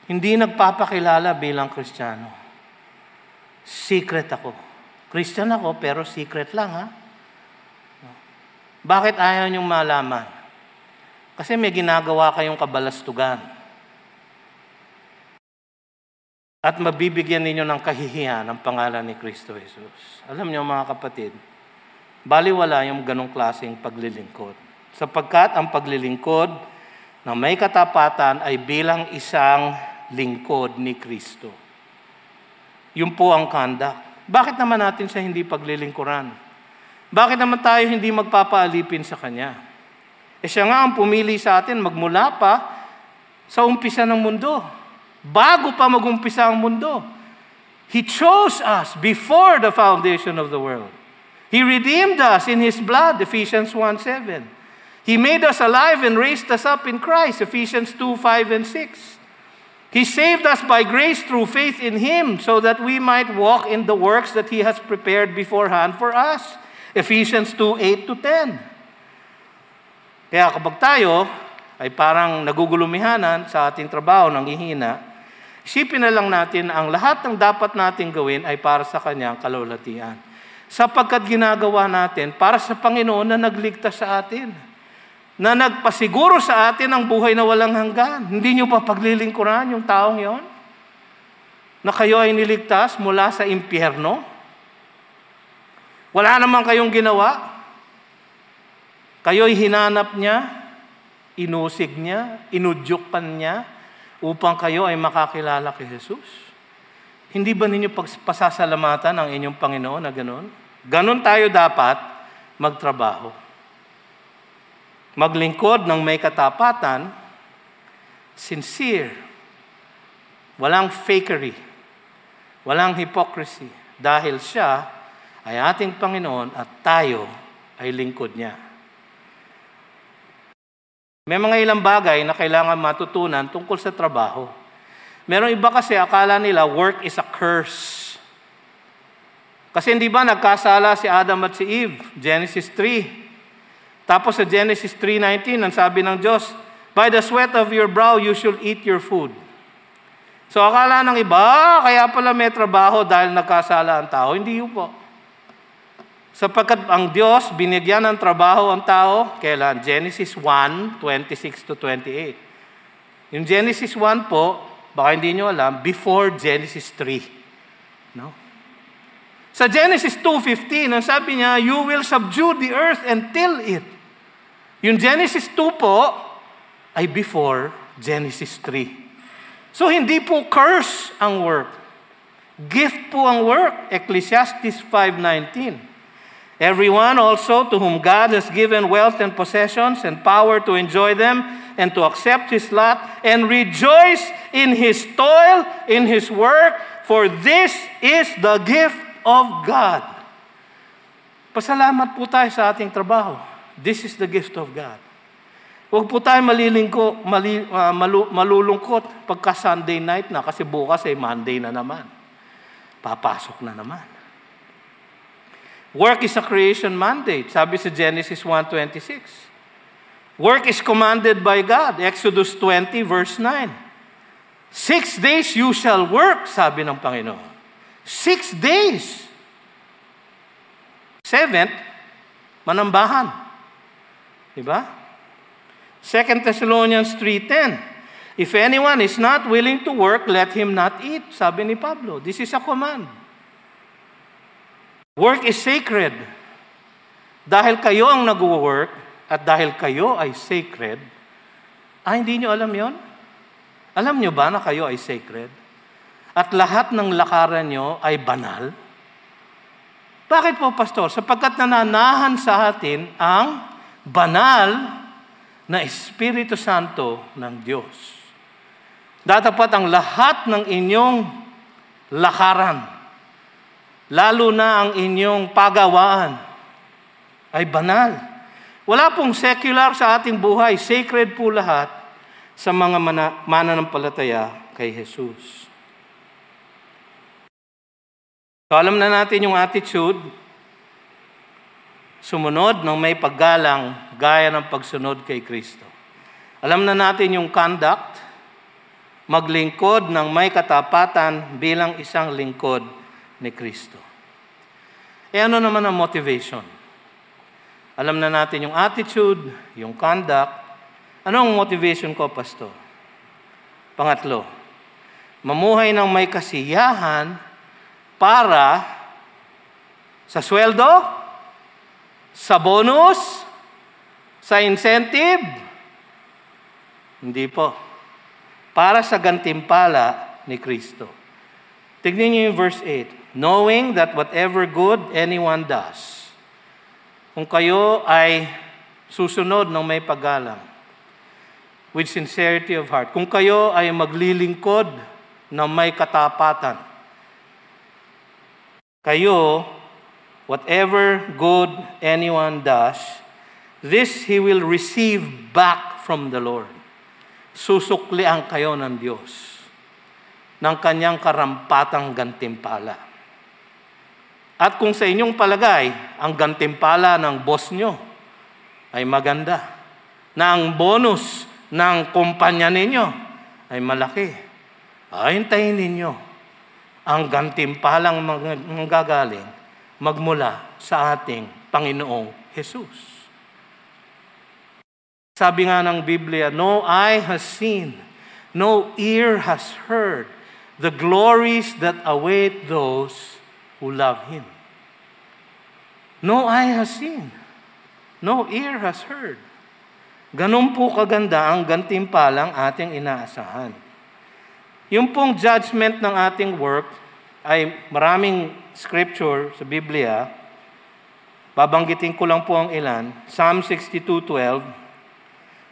Hindi nagpapakilala bilang Kristiyano. Secret ako. Christian ako, pero secret lang, ha? Bakit ayaw niyong malaman? Kasi may ginagawa kayong kabalastugan. At mabibigyan ninyo ng kahihiyan ang pangalan ni Kristo Jesus. Alam niyo mga kapatid, baliwala yung ganong klaseng paglilingkod. Sapagkat ang paglilingkod na may katapatan ay bilang isang lingkod ni Kristo. Yun po ang conduct. Bakit naman natin siya hindi paglilingkuran? Bakit naman tayo hindi magpapaalipin sa Kanya? Siya nga ang pumili sa atin magmula pa sa umpisa ng mundo. Bago pa mag-umpisa ang mundo. He chose us before the foundation of the world. He redeemed us in His blood, Ephesians 1:7. He made us alive and raised us up in Christ, Ephesians 2:5 and 6. He saved us by grace through faith in Him so that we might walk in the works that He has prepared beforehand for us, Ephesians 2:8 to 10. Kaya kapag tayo ay parang nagugulumihanan sa ating trabaho, nanghihina, isipin na lang natin ang lahat ng dapat nating gawin ay para sa Kanyang kalwalhatian. Sapagkat ginagawa natin para sa Panginoon na nagligtas sa atin, na nagpasiguro sa atin ang buhay na walang hanggan. Hindi nyo pa paglilingkuran yung taong yon? Na kayo ay niligtas mula sa impyerno? Wala naman kayong ginawa? Kayo'y hinanap niya, inusig niya, inudyukan niya, upang kayo ay makakilala kay Jesus? Hindi ba ninyo pasasalamatan ang inyong Panginoon na gano'n? Ganon tayo dapat magtrabaho. Maglingkod ng may katapatan, sincere, walang fakery, walang hypocrisy, dahil siya ay ating Panginoon at tayo ay lingkod niya. May mga ilang bagay na kailangan matutunan tungkol sa trabaho. Merong iba kasi akala nila work is a curse. Kasi hindi ba nagkasala si Adam at si Eve? Genesis 3. Tapos sa Genesis 3:19, ang sabi ng Diyos, by the sweat of your brow you shall eat your food. So akala ng iba, kaya pala may trabaho dahil nagkasala ang tao. Hindi yun po. Sapagkat ang Diyos, binigyan ng trabaho ang tao, kailan? Genesis 1:26 to 28. Yung Genesis 1 po, baka hindi nyo alam, before Genesis 3. No? Sa Genesis 2:15, ang sabi niya, you will subdue the earth and till it. Yung Genesis 2 po, ay before Genesis 3. So hindi po curse ang work. Gift po ang work. Ecclesiastes 5:19. Everyone also to whom God has given wealth and possessions and power to enjoy them and to accept his lot and rejoice in his toil, in his work, for this is the gift of God. Pasalamat po tayo sa ating trabaho. This is the gift of God. Huwag po tayo malulungkot pagka Sunday night na kasi bukas ay Monday na naman. Papasok na naman. Work is a creation mandate, sabi sa Genesis 1:26. Work is commanded by God, Exodus 20 verse 9. 6 days you shall work, sabi ng Panginoon. 6 days. 7th, manambahan. Diba? 2 Thessalonians 3:10. If anyone is not willing to work, let him not eat, sabi ni Pablo. This is a command. Work is sacred. Dahil kayo ang nag-work at dahil kayo ay sacred, hindi nyo alam yon? Alam nyo ba na kayo ay sacred? At lahat ng lakaran nyo ay banal? Bakit po, Pastor? Sapagkat nananahan sa atin ang banal na Espiritu Santo ng Diyos. Datapat ang lahat ng inyong lakaran, lalo na ang inyong pagawaan, ay banal. Wala pong secular sa ating buhay. Sacred po lahat sa mga mananampalataya kay Jesus. So alam na natin yung attitude, sumunod ng may paggalang gaya ng pagsunod kay Kristo. Alam na natin yung conduct, maglingkod ng may katapatan bilang isang lingkod ni Kristo. Ano naman ang motivation? Alam na natin yung attitude, yung conduct. Anong motivation ko, Pastor? Pangatlo, mamuhay ng may kasiyahan para sa sweldo, sa bonus, sa incentive? Hindi po. Para sa gantimpala ni Kristo. Tignan niyo yung verse 8. Knowing that whatever good anyone does, kung kayo ay susunod ng may paggalang, with sincerity of heart, kung kayo ay maglilingkod ng may katapatan, kayo, whatever good anyone does, this he will receive back from the Lord. Susuklian kayo ng Diyos ng kanyang karampatang gantimpala. At kung sa inyong palagay, ang gantimpala ng boss nyo ay maganda, na ang bonus ng kumpanya ninyo ay malaki, hintayin ninyo ang gantimpalang manggagaling magmula sa ating Panginoong Jesus. Sabi nga ng Biblia, no eye has seen, no ear has heard the glories that await those who love Him. No eye has seen, no ear has heard. Ganun po kaganda ang gantimpalang ating inaasahan. Yung pong judgment ng ating work ay maraming scripture sa Biblia. Babanggitin ko lang po ang ilan. Psalm 62:12,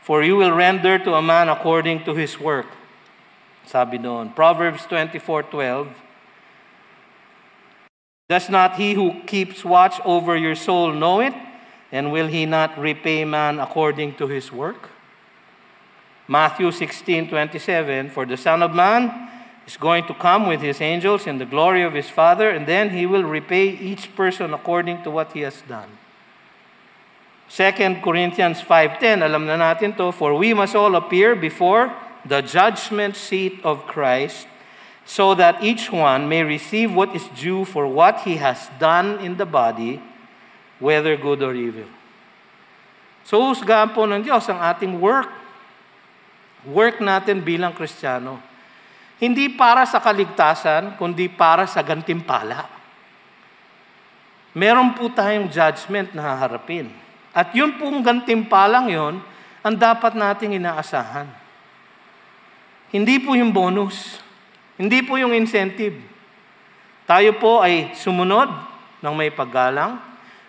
for you will render to a man according to his work. Sabi doon. Proverbs 24:12, does not he who keeps watch over your soul know it? And will he not repay man according to his work? Matthew 16:27, for the Son of Man is going to come with his angels in the glory of his Father, and then he will repay each person according to what he has done. 2 Corinthians 5:10, alam na natin to, for we must all appear before the judgment seat of Christ, so that each one may receive what is due for what he has done in the body, whether good or evil. So, husgahan po ng Diyos ang ating work. Work natin bilang Kristiyano. Hindi para sa kaligtasan, kundi para sa gantimpala. Meron po tayong judgment na haharapin. At yun pong gantimpalang yun, ang dapat nating inaasahan. Hindi po yung bonus. Hindi po yung incentive. Tayo po ay sumunod ng may paggalang,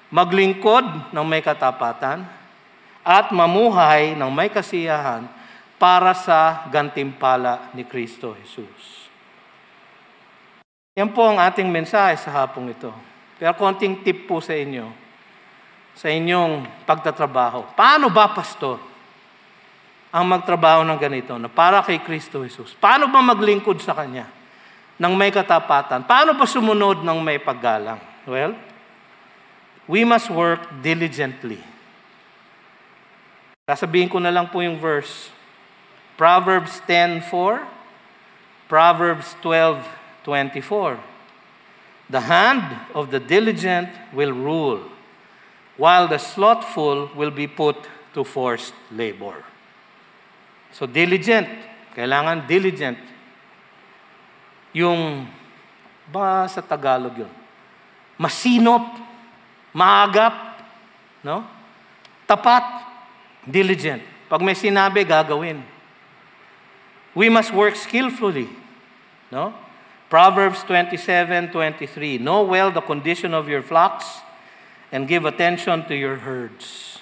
maglingkod ng may katapatan, at mamuhay ng may kasiyahan para sa gantimpala ni Kristo Jesus. Yan po ang ating mensahe sa hapong ito. Pero konting tip po sa inyo, sa inyong pagtatrabaho. Paano ba, Pastor, ang magtrabaho ng ganito na para kay Kristo Jesus? Paano ba maglingkod sa Kanya ng may katapatan? Paano ba sumunod ng may paggalang? Well, we must work diligently. Sasabihin ko na lang po yung verse. Proverbs 10:4, Proverbs 12:24. The hand of the diligent will rule, while the slothful will be put to forced labor. So diligent, kailangan diligent. Yung, ba sa Tagalog yun? Masinop, maagap, No? Tapat, diligent. Pag may sinabi, gagawin. We must work skillfully. No? Proverbs 27:23. Know well the condition of your flocks and give attention to your herds.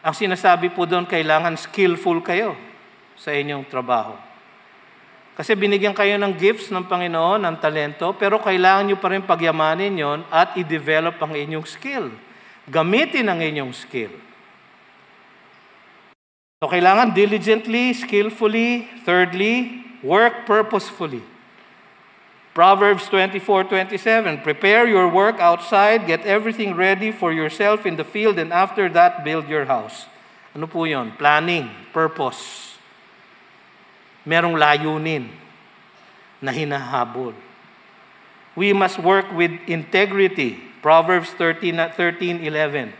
Ang sinasabi po doon, kailangan skillful kayo sa inyong trabaho. Kasi binigyan kayo ng gifts ng Panginoon, ng talento, pero kailangan nyo pa rin pagyamanin yon at i-develop ang inyong skill. Gamitin ang inyong skill. So kailangan diligently, skillfully. Thirdly, work purposefully. Proverbs 24:27, prepare your work outside, get everything ready for yourself in the field, and after that, build your house. Ano po yun? Planning, purpose. Merong layunin na hinahabol. We must work with integrity. Proverbs 13:11.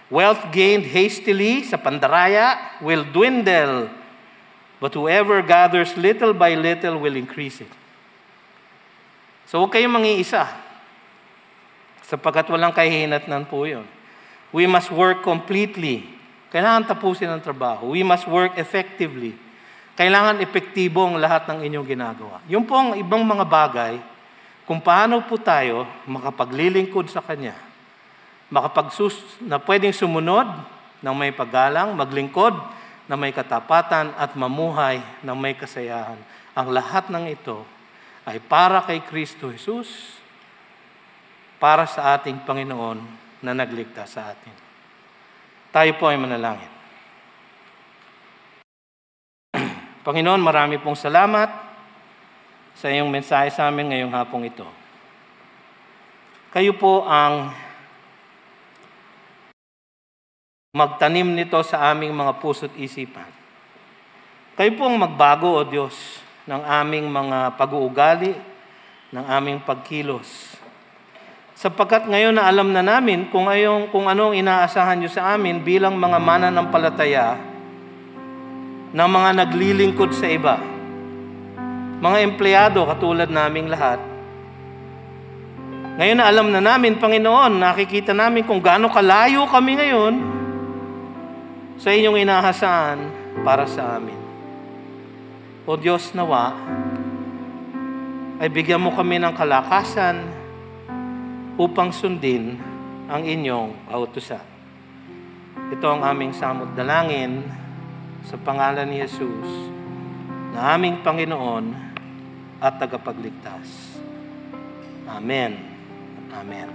Wealth gained hastily sa pandaraya will dwindle, but whoever gathers little by little will increase it. So huwag kayong mangiisa, sapagkat walang kahihinatnan po yun. We must work completely. Kailangan tapusin ang trabaho. We must work effectively. Kailangan epektibo ang lahat ng inyong ginagawa. Yung po ang ibang mga bagay, kung paano po tayo makapaglilingkod sa Kanya, na pwedeng sumunod ng may paggalang, maglingkod na may katapatan at mamuhay ng may kasayahan. Ang lahat ng ito ay para kay Kristo Jesus, para sa ating Panginoon na nagligtas sa atin. Tayo po ay manalangin. Panginoon, marami pong salamat sa iyong mensahe sa amin ngayong hapong ito. Kayo po ang magtanim nito sa aming mga puso't isipan. Kayo po ang magbago, O Diyos, ng aming mga pag-uugali, ng aming pagkilos. Sapagkat ngayon na alam na namin kung anong inaasahan niyo sa amin bilang mga mananampalataya ng mga naglilingkod sa iba. Mga empleyado katulad naming lahat. Ngayon na alam na namin, Panginoon, nakikita namin kung gaano kalayo kami ngayon sa inyong inaasahan para sa amin. O Diyos, nawa, ay bigyan mo kami ng kalakasan upang sundin ang inyong kautusan. Ito ang aming samot dalangin sa pangalan ni Jesus, na aming Panginoon at tagapagligtas. Amen. Amen.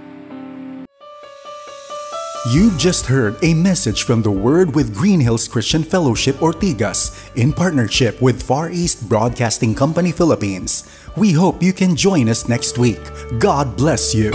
You've just heard a message from the Word with Green Hills Christian Fellowship Ortigas in partnership with Far East Broadcasting Company Philippines. We hope you can join us next week. God bless you.